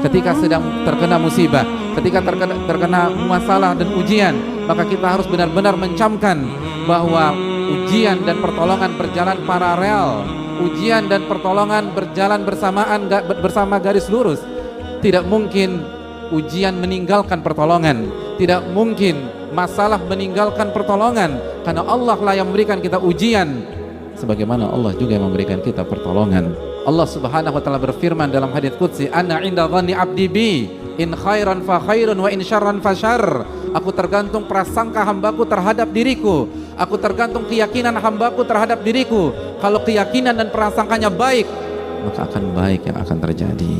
ketika sedang terkena musibah, ketika terkena masalah dan ujian, maka kita harus benar-benar mencamkan bahwa ujian dan pertolongan berjalan paralel. Ujian dan pertolongan berjalan bersamaan, bersama garis lurus. Tidak mungkin ujian meninggalkan pertolongan, tidak mungkin masalah meninggalkan pertolongan, karena Allah lah yang memberikan kita ujian, sebagaimana Allah juga yang memberikan kita pertolongan. Allah Subhanahu wa taala berfirman dalam hadits qudsi, "Ana 'inda dhanni 'abdi bi, in khairan fa khairun wa in syarran fa syarr." Aku tergantung prasangka hambaku terhadap diriku. Aku tergantung keyakinan hambaku terhadap diriku. Kalau keyakinan dan prasangkanya baik, maka akan baik yang akan terjadi.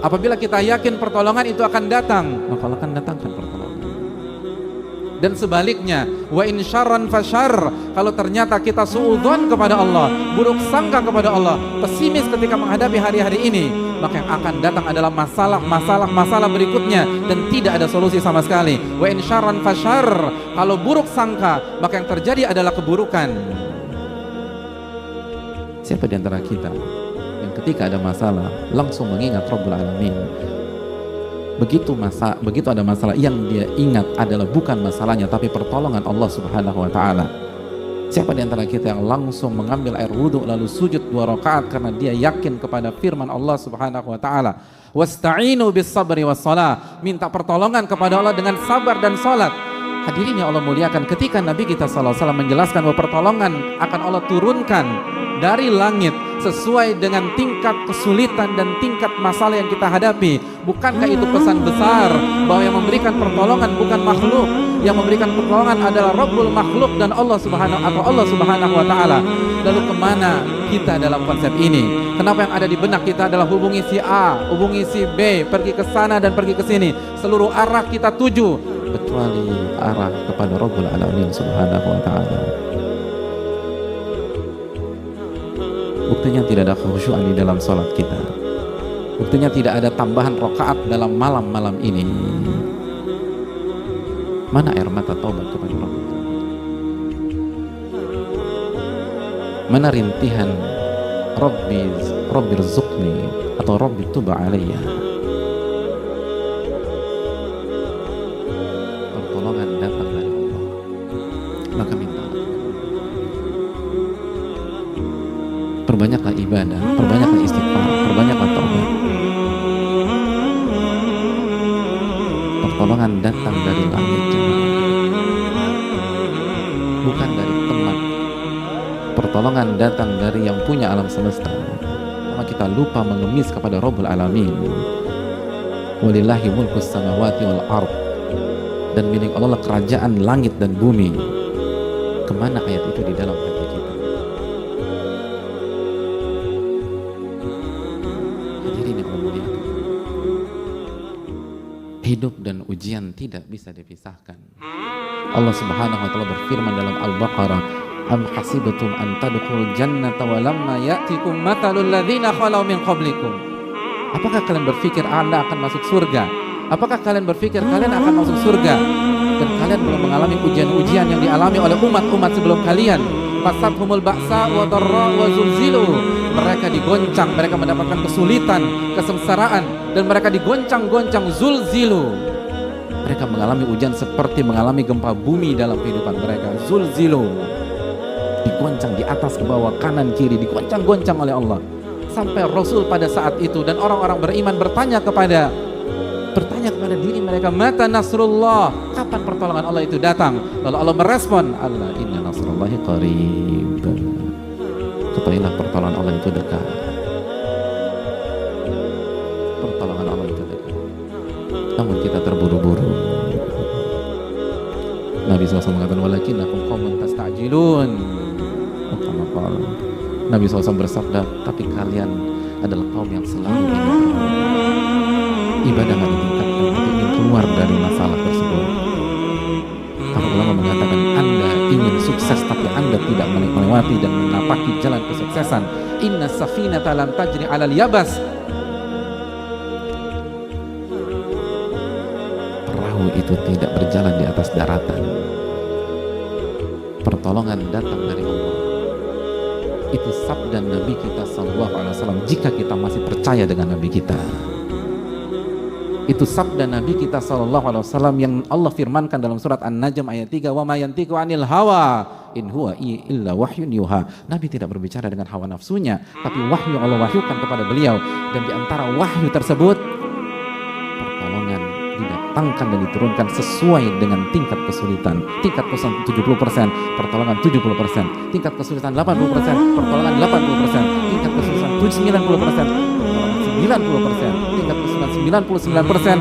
Apabila kita yakin pertolongan itu akan datang, maka Allah akan datangkan pertolongan. Dan sebaliknya, wa in syarran fasyarr, kalau ternyata kita suudzon kepada Allah, buruk sangka kepada Allah, pesimis ketika menghadapi hari-hari ini, maka yang akan datang adalah masalah berikutnya dan tidak ada solusi sama sekali. Wa in syarran fasyarr, kalau buruk sangka, maka yang terjadi adalah keburukan. Siapa di antara kita yang ketika ada masalah langsung mengingat Rabbul Alamin? Begitu ada masalah, yang dia ingat adalah bukan masalahnya tapi pertolongan Allah Subhanahu wa taala. Siapa di antara kita yang langsung mengambil air wudhu lalu sujud 2 rakaat karena dia yakin kepada firman Allah Subhanahu wa taala, "Wasta'inu bis sabri was shalah." Minta pertolongan kepada Allah dengan sabar dan salat. Hadirin yang Allah muliakan, ketika Nabi kita sallallahu alaihi wasallam menjelaskan bahwa pertolongan akan Allah turunkan dari langit sesuai dengan tingkat kesulitan dan tingkat masalah yang kita hadapi, bukankah itu pesan besar bahwa yang memberikan pertolongan bukan makhluk, yang memberikan pertolongan adalah Rabbul makhluk dan Allah Subhanahu wa taala. Lalu kemana kita dalam konsep ini? Kenapa yang ada di benak kita adalah hubungi si A, hubungi si B, pergi ke sana dan pergi ke sini, seluruh arah kita tuju kecuali arah kepada Rabbul Alamin Subhanahu wa taala. Buktinya tidak ada khusyuan di dalam sholat kita. Buktinya tidak ada tambahan rakaat dalam malam-malam ini. Mana air mata taubat kepada Allah? Mana rintihan Rabbi rzuqni atau Rabbi tuba alayya? Pertolongan datang dari Allah, maka minta. Perbanyaklah ibadah, perbanyaklah istighfar, perbanyaklah taubat. Pertolongan datang dari langit, bukan dari teman. Pertolongan datang dari yang punya alam semesta. Karena kita lupa mengemis kepada Rabbul Alamin. Walillahi mulkus samawati wal ard. Dan milik Allah kerajaan langit dan bumi. Kemana ayat itu di dalam hati kita? Hidup dan ujian tidak bisa dipisahkan. Allah Subhanahu wa taala berfirman dalam Al-Baqarah, "Am hasibatum an tadkhulul jannata wa lamma ya'tikum mathalul ladzina khalau min qablikum." Apakah kalian berpikir Anda akan masuk surga? Apakah kalian berpikir kalian akan masuk surga dan kalian belum mengalami ujian-ujian yang dialami oleh umat-umat sebelum kalian? Fasathumul ba'sa wa dharra wa zulzilu. Mereka digoncang, mereka mendapatkan kesulitan, kesengsaraan, dan mereka digoncang-goncang, zulzilu. Mereka mengalami ujian seperti mengalami gempa bumi dalam kehidupan mereka. Zulzilu, digoncang di atas ke bawah, kanan kiri, digoncang-goncang oleh Allah. Sampai Rasul pada saat itu dan orang-orang beriman bertanya kepada diri mereka, mata nasrullah, kapan pertolongan Allah itu datang? Lalu Allah merespon, Allah inna nasrullahi qarib. Ketahuilah pertolongan Allah itu dekat. Pertolongan Allah itu dekat. Namun kita terburu-buru. Nabi SAW mengatakan, walakinnakum qaumun tasta'jilun. Nabi SAW bersabda, tapi kalian adalah kaum yang selalu ingin ibadah nggak ditingkatkan, tapi ingin keluar dari masalah tersebut. Para ulama mengatakan, Anda ingin sukses tapi Anda tidak melewati dan menapaki jalan kesuksesan. Inna safinata lam tajri 'alal yabas. Perahu itu tidak berjalan di atas daratan. Pertolongan datang dari Allah. Itu sabda Nabi kita sallallahu alaihi wasallam jika kita masih percaya dengan Nabi kita. Itu sabda Nabi kita sallallahu alaihi wasallam yang Allah firmankan dalam surat An-Najm ayat 3, "Wa ma yantiqu 'anil hawa in huwa illa wahyun yuha." Nabi tidak berbicara dengan hawa nafsunya, tapi wahyu Allah wahyukan kepada beliau, dan di antara wahyu tersebut pertolongan didatangkan dan diturunkan sesuai dengan tingkat kesulitan. Tingkat kesulitan 70%, pertolongan 70%. Tingkat kesulitan 80%, pertolongan 80%. Tingkat kesulitan 90%, pertolongan 90%. Tingkat kesulitan 99%,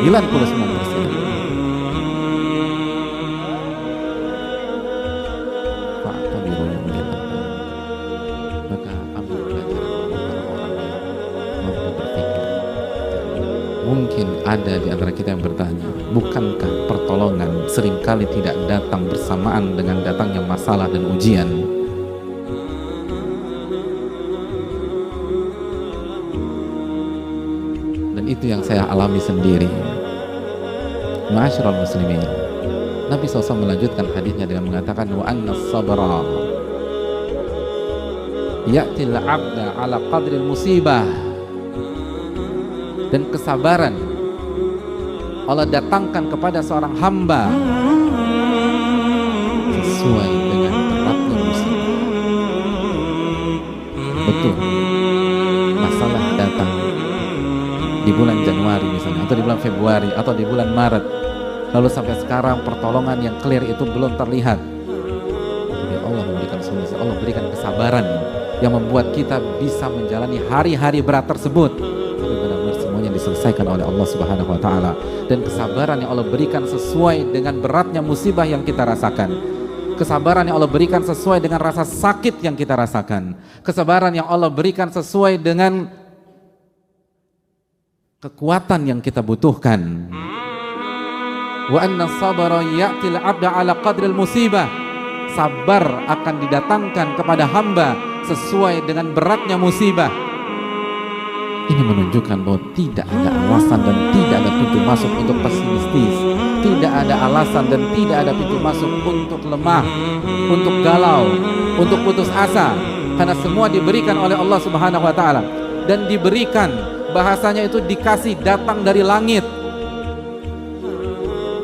99%. Maka ambil pelajaran orang-orang yang mampu berpikir. Mungkin ada di antara kita yang bertanya, bukankah pertolongan seringkali tidak datang bersamaan dengan datangnya masalah dan ujian? Dan itu yang saya alami sendiri. Ma'asyiral muslimin, Nabi SAW melanjutkan hadisnya dengan mengatakan, wa anna sabra ya'til abda ala qadril musibah. Dan kesabaran Allah datangkan kepada seorang hamba sesuai dengan beratnya musibah. Betul, masalah datang di bulan Januari misalnya, atau di bulan Februari, atau di bulan Maret, lalu sampai sekarang pertolongan yang clear itu belum terlihat. Jadi Allah memberikan solusi, Allah berikan kesabaran yang membuat kita bisa menjalani hari-hari berat tersebut tapi benar-benar semuanya diselesaikan oleh Allah Subhanahu wa taala. Dan kesabaran yang Allah berikan sesuai dengan beratnya musibah yang kita rasakan. Kesabaran yang Allah berikan sesuai dengan rasa sakit yang kita rasakan. Kesabaran yang Allah berikan sesuai dengan kekuatan yang kita butuhkan. Wa anna sabara ya'til 'abda 'ala qadril musibah. Sabar akan didatangkan kepada hamba sesuai dengan beratnya musibah. Ini menunjukkan bahwa tidak ada alasan dan tidak ada pintu masuk untuk pesimistis. Tidak ada alasan dan tidak ada pintu masuk untuk lemah, untuk galau, untuk putus asa. Karena semua diberikan oleh Allah Subhanahu wa taala, dan diberikan, bahasanya itu dikasih, datang dari langit.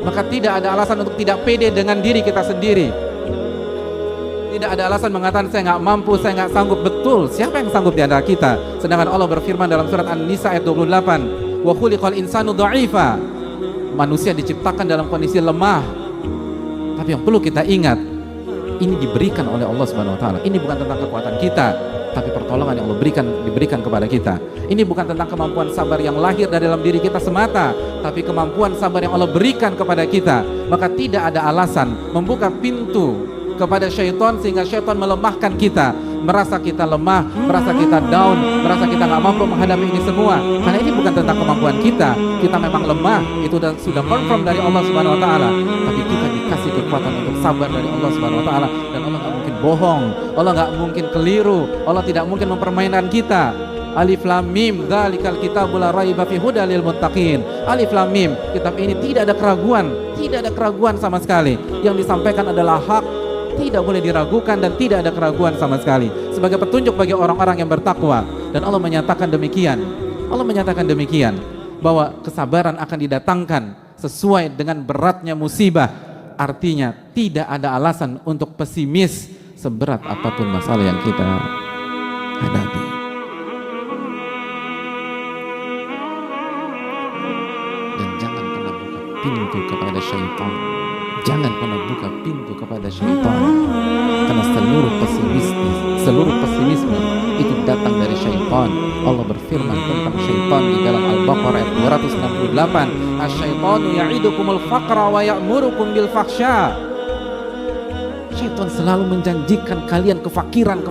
Maka tidak ada alasan untuk tidak pede dengan diri kita sendiri. Tidak ada alasan mengatakan saya nggak mampu, saya nggak sanggup. Betul, siapa yang sanggup di antara kita? Sedangkan Allah berfirman dalam surat An-Nisa ayat 28, wa khuliqal insanu dha'ifa. Manusia diciptakan dalam kondisi lemah. Tapi yang perlu kita ingat, ini diberikan oleh Allah Subhanahu wa taala. Ini bukan tentang kekuatan kita, tapi pertolongan yang Allah diberikan kepada kita. Ini bukan tentang kemampuan sabar yang lahir dari dalam diri kita semata, tapi kemampuan sabar yang Allah berikan kepada kita. Maka tidak ada alasan membuka pintu kepada syaitan sehingga syaitan melemahkan kita, merasa kita lemah, merasa kita down, merasa kita nggak mampu menghadapi ini semua. Karena ini bukan tentang kemampuan kita. Kita memang lemah, itu sudah confirm dari Allah Subhanahu wa taala. Tapi kita dikasih kekuatan untuk sabar dari Allah Subhanahu wa taala, dan Allah nggak mungkin bohong, Allah nggak mungkin keliru, Allah tidak mungkin mempermainkan kita. Alif Lam Mim, dzalikal kitabul la raiba fihi hudal lil muttaqin. Alif Lam Mim, kitab ini tidak ada keraguan sama sekali. Yang disampaikan adalah hak, tidak boleh diragukan dan tidak ada keraguan sama sekali, sebagai petunjuk bagi orang-orang yang bertakwa. Dan Allah menyatakan demikian, bahwa kesabaran akan didatangkan sesuai dengan beratnya musibah. Artinya tidak ada alasan untuk pesimis seberat apapun masalah yang kita hadapi. Dan jangan pernah buka pintu kepada syaitan. Jangan pernah buka pintu kepada syaitan, karena seluruh pesimisme itu datang dari syaitan. Allah berfirman tentang syaitan di dalam Al-Baqarah ayat 268, "Asy-syaitanu ya'idukumul faqra wa ya'murukum bil fahsya." Syaitan selalu menjanjikan kalian kefakiran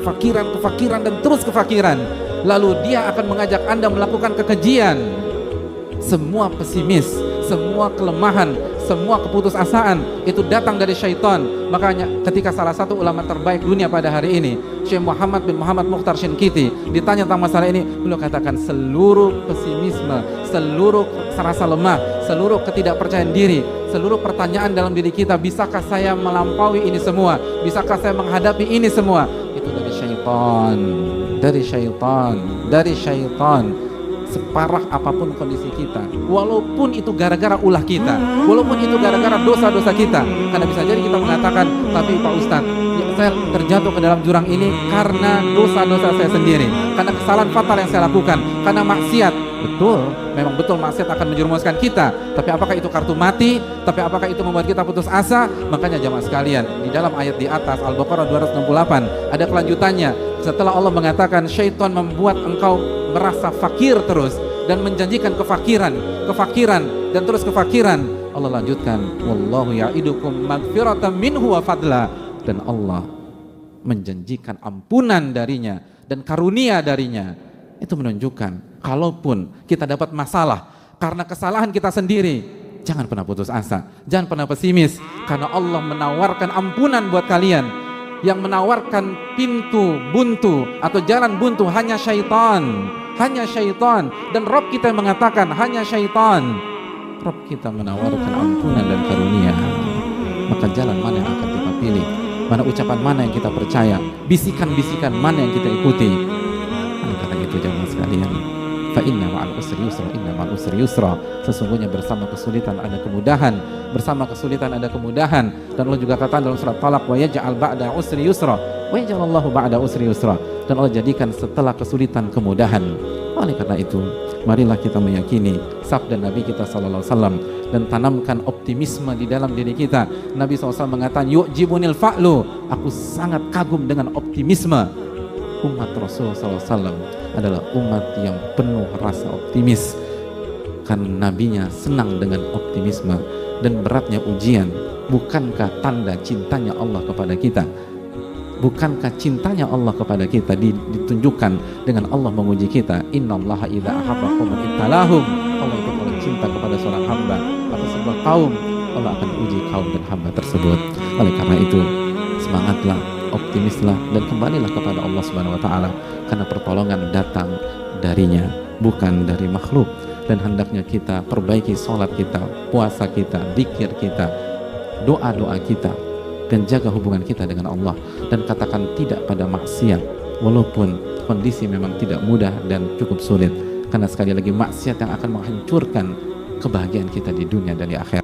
dan terus kefakiran. Lalu dia akan mengajak Anda melakukan kekejian. Semua pesimis, semua kelemahan, semua keputusasaan itu datang dari syaitan. Makanya ketika salah satu ulama terbaik dunia pada hari ini, Syekh Muhammad bin Muhammad Mukhtar Shinkiti, ditanya tentang masalah ini, beliau katakan seluruh pesimisme, seluruh rasa lemah, seluruh ketidakpercayaan diri, seluruh pertanyaan dalam diri kita, bisakah saya melampaui ini semua? Bisakah saya menghadapi ini semua? itu dari syaitan, dari syaitan, dari syaitan. Separah apapun kondisi kita, walaupun itu gara-gara ulah kita, walaupun itu gara-gara dosa-dosa kita, karena bisa jadi kita mengatakan, tapi Pak Ustadz, ya, saya terjatuh ke dalam jurang ini karena dosa-dosa saya sendiri, karena kesalahan fatal yang saya lakukan, karena maksiat. Betul, memang betul maksiat akan menjerumuskan kita, tapi apakah itu kartu mati? Tapi apakah itu membuat kita putus asa? Makanya jamaah sekalian, di dalam ayat di atas Al-Baqarah 268 ada kelanjutannya. Setelah Allah mengatakan syaitan membuat engkau merasa fakir terus dan menjanjikan kefakiran dan terus kefakiran, Allah lanjutkan, wallahu ya'idukum magfiratan minhu wa fadla, dan Allah menjanjikan ampunan darinya dan karunia darinya. Itu menunjukkan kalaupun kita dapat masalah karena kesalahan kita sendiri, jangan pernah putus asa, jangan pernah pesimis, karena Allah menawarkan ampunan buat kalian. Yang menawarkan pintu buntu atau jalan buntu hanya syaitan, dan Rabb kita mengatakan hanya syaitan. Rabb kita menawarkan ampunan dan karunia. Maka jalan mana yang akan kita pilih? Mana ucapan mana yang kita percaya? Bisikan-bisikan mana yang kita ikuti? Oleh karena itu jamaah sekalian, fa inna ma'al usri yusra, inna ma'al usri yusra. Sesungguhnya bersama kesulitan ada kemudahan, bersama kesulitan ada kemudahan. Dan Allah juga katakan dalam surat Talaq, wa yaj'al ba'da usri yusra, wa yaj'alallahu ba'da usri yusra. Dan Allah jadikan setelah kesulitan kemudahan. Oleh karena itu, marilah kita meyakini sabda Nabi kita sallallahu alaihi wasallam dan tanamkan optimisme di dalam diri kita. Nabi SAW mengatakan, yu'jibunil fa'lu, aku sangat kagum dengan optimisme. Umat Rasul SAW adalah umat yang penuh rasa optimis, karena nabinya senang dengan optimisme. Dan beratnya ujian, bukankah tanda cintanya Allah kepada kita? Bukankah cintanya Allah kepada kita ditunjukkan dengan Allah menguji kita? Innallaha idza ahabba qauman ibtalahum. Allah itu kalau cinta kepada seorang hamba atau sebuah kaum, Allah akan uji kaum dan hamba tersebut. Oleh karena itu, semangatlah, optimislah, dan kembalilah kepada Allah Subhanahu wa taala, karena pertolongan datang darinya, bukan dari makhluk. Dan hendaknya kita perbaiki sholat kita, puasa kita, zikir kita, doa-doa kita, dan jaga hubungan kita dengan Allah, dan katakan tidak pada maksiat walaupun kondisi memang tidak mudah dan cukup sulit, karena sekali lagi maksiat yang akan menghancurkan kebahagiaan kita di dunia dan di akhirat.